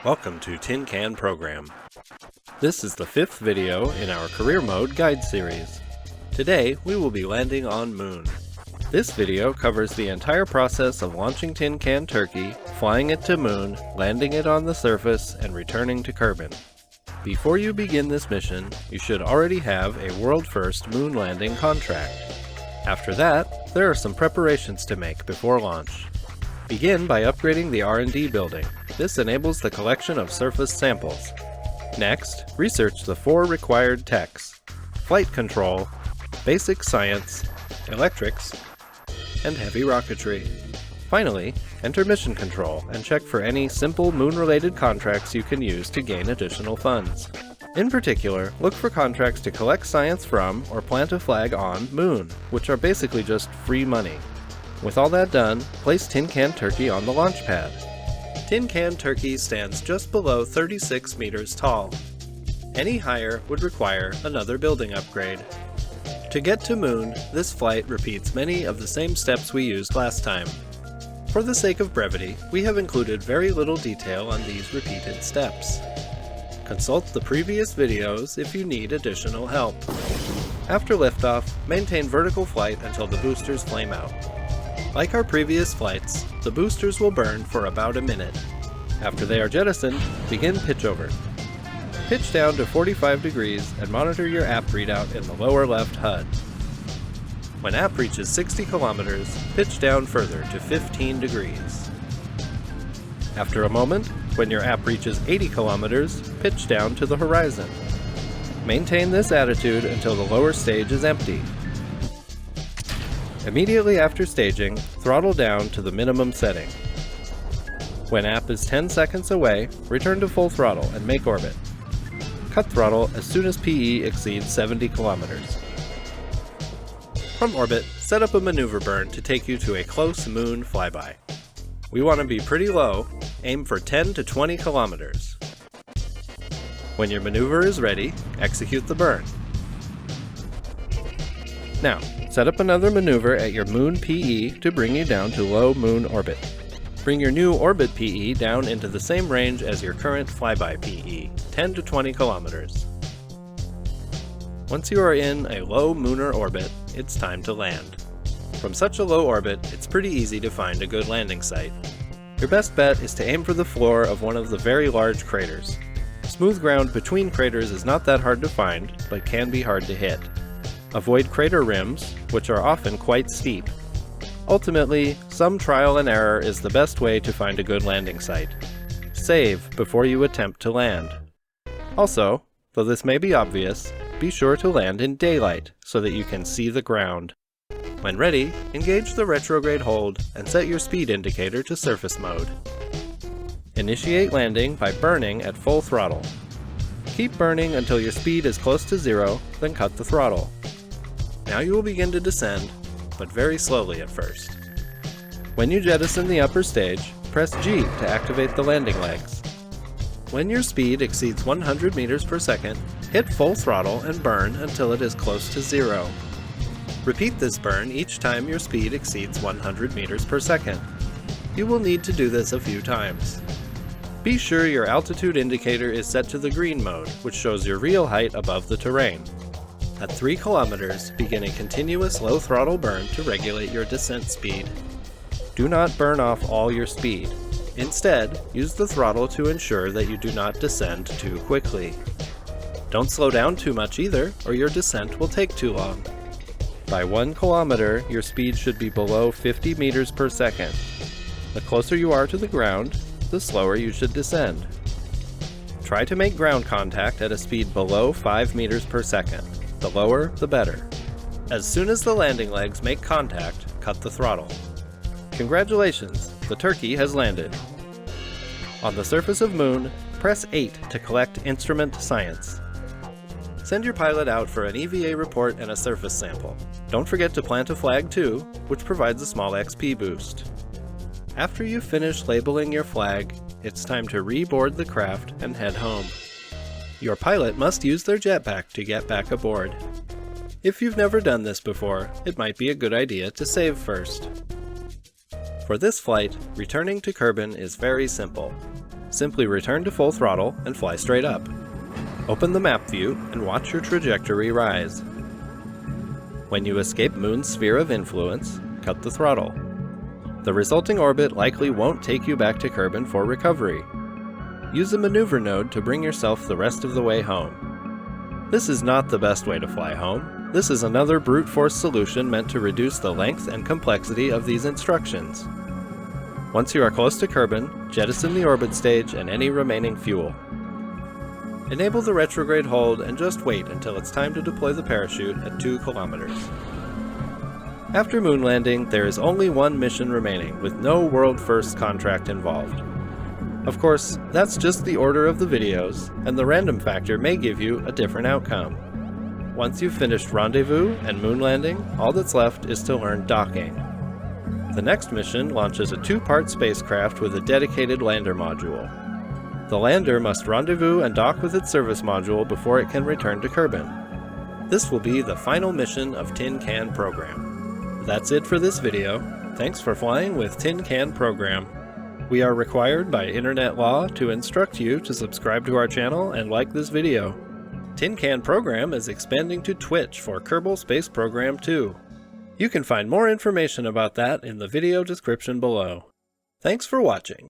Welcome to Tin Can Program. This is the 5th video in our Career Mode Guide series. Today, we will be landing on Moon. This video covers the entire process of launching Tin Can Turkey, flying it to Moon, landing it on the surface, and returning to Kerbin. Before you begin this mission, you should already have a world-first moon landing contract. After that, there are some preparations to make before launch. Begin by upgrading the R&D building. This enables the collection of surface samples. Next, research the 4 required techs: flight control, basic science, electrics, and heavy rocketry. Finally, enter mission control and check for any simple moon-related contracts you can use to gain additional funds. In particular, look for contracts to collect science from or plant a flag on Moon, which are basically just free money. With all that done, place Tin Can Turkey on the launch pad. Tin Can Turkey stands just below 36 meters tall. Any higher would require another building upgrade. To get to Moon, this flight repeats many of the same steps we used last time. For the sake of brevity, we have included very little detail on these repeated steps. Consult the previous videos if you need additional help. After liftoff, maintain vertical flight until the boosters flame out. Like our previous flights, the boosters will burn for about a minute. After they are jettisoned, begin pitch over. Pitch down to 45 degrees and monitor your app readout in the lower left HUD. When app reaches 60 kilometers, pitch down further to 15 degrees. After a moment, when your app reaches 80 kilometers, pitch down to the horizon. Maintain this attitude until the lower stage is empty. Immediately after staging, throttle down to the minimum setting. When app is 10 seconds away, return to full throttle and make orbit. Cut throttle as soon as PE exceeds 70 kilometers. From orbit, set up a maneuver burn to take you to a close Moon flyby. We want to be pretty low, aim for 10 to 20 kilometers. When your maneuver is ready, execute the burn. Now, set up another maneuver at your Moon PE to bring you down to low Moon orbit. Bring your new orbit PE down into the same range as your current flyby PE, 10 to 20 kilometers. Once you are in a low Lunar orbit, it's time to land. From such a low orbit, it's pretty easy to find a good landing site. Your best bet is to aim for the floor of one of the very large craters. Smooth ground between craters is not that hard to find, but can be hard to hit. Avoid crater rims, which are often quite steep. Ultimately, some trial and error is the best way to find a good landing site. Save before you attempt to land. Also, though this may be obvious, be sure to land in daylight so that you can see the ground. When ready, engage the retrograde hold and set your speed indicator to surface mode. Initiate landing by burning at full throttle. Keep burning until your speed is close to 0, then cut the throttle. Now you will begin to descend, but very slowly at first. When you jettison the upper stage, press G to activate the landing legs. When your speed exceeds 100 meters per second, hit full throttle and burn until it is close to 0. Repeat this burn each time your speed exceeds 100 meters per second. You will need to do this a few times. Be sure your altitude indicator is set to the green mode, which shows your real height above the terrain. At 3 kilometers, begin a continuous low throttle burn to regulate your descent speed. Do not burn off all your speed. Instead, use the throttle to ensure that you do not descend too quickly. Don't slow down too much either, or your descent will take too long. By 1 kilometer, your speed should be below 50 meters per second. The closer you are to the ground, the slower you should descend. Try to make ground contact at a speed below 5 meters per second. The lower, the better. As soon as the landing legs make contact, cut the throttle. Congratulations, the Turkey has landed. On the surface of Moon, press 8 to collect instrument science. Send your pilot out for an EVA report and a surface sample. Don't forget to plant a flag too, which provides a small XP boost. After you've finished labeling your flag, it's time to reboard the craft and head home. Your pilot must use their jetpack to get back aboard. If you've never done this before, it might be a good idea to save first. For this flight, returning to Kerbin is very simple. Simply return to full throttle and fly straight up. Open the map view and watch your trajectory rise. When you escape Moon's sphere of influence, cut the throttle. The resulting orbit likely won't take you back to Kerbin for recovery. Use a maneuver node to bring yourself the rest of the way home. This is not the best way to fly home. This is another brute force solution meant to reduce the length and complexity of these instructions. Once you are close to Kerbin, jettison the orbit stage and any remaining fuel. Enable the retrograde hold and just wait until it's time to deploy the parachute at 2 kilometers. After Moon Landing, there is only one mission remaining, with no World First contract involved. Of course, that's just the order of the videos, and the random factor may give you a different outcome. Once you've finished Rendezvous and Moon Landing, all that's left is to learn docking. The next mission launches a 2-part spacecraft with a dedicated lander module. The lander must rendezvous and dock with its service module before it can return to Kerbin. This will be the final mission of Tin Can Program. That's it for this video. Thanks for flying with Tin Can Program. We are required by internet law to instruct you to subscribe to our channel and like this video. Tin Can Program is expanding to Twitch for Kerbal Space Program 2. You can find more information about that in the video description below. Thanks for watching.